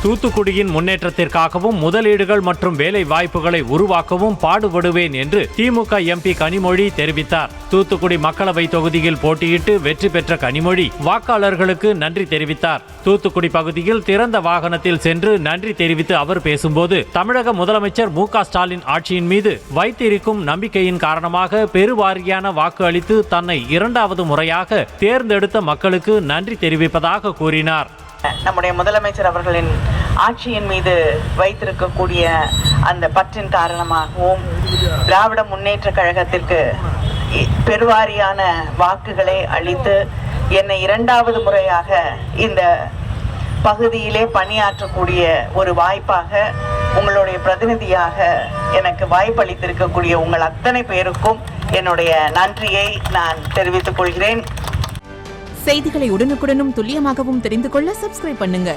தூத்துக்குடியின் முன்னேற்றத்திற்காகவும் முதலீடுகள் மற்றும் வேலை வாய்ப்புகளை உருவாக்கவும் பாடுபடுவேன் என்று திமுக எம்பி கனிமொழி தெரிவித்தார். தூத்துக்குடி மக்களவை தொகுதியில் போட்டியிட்டு வெற்றி பெற்ற கனிமொழி வாக்காளர்களுக்கு நன்றி தெரிவித்தார். தூத்துக்குடி பகுதியில் திறந்த வாகனத்தில் சென்று நன்றி தெரிவித்து அவர் பேசும்போது, தமிழக முதலமைச்சர் மு.க. ஸ்டாலின் ஆட்சியின் மீது வைத்திருக்கும் நம்பிக்கையின் காரணமாக பெருவாரியான வாக்கு அளித்து தன்னை இரண்டாவது முறையாக தேர்ந்தெடுத்த மக்களுக்கு நன்றி தெரிவிப்பதாக கூறினார். நம்முடைய முதலமைச்சர் அவர்களின் ஆட்சியின் மீது வைத்திருக்கக்கூடிய அந்த பற்றின் காரணமாகவும் திராவிட முன்னேற்ற கழகத்திற்கு பெருவாரியான வாக்குகளை அளித்து என்னை இரண்டாவது முறையாக இந்த பகுதியிலே பணியாற்றக்கூடிய ஒரு வாய்ப்பாக, உங்களுடைய பிரதிநிதியாக எனக்கு வாய்ப்பளித்திருக்கக்கூடிய உங்கள் அத்தனை பேருக்கும் என்னுடைய நன்றியை நான் தெரிவித்துக் கொள்கிறேன். செய்திகளை உடனுக்குடனும் துல்லியமாகவும் தெரிந்து கொள்ள சப்ஸ்கிரைப் பண்ணுங்க.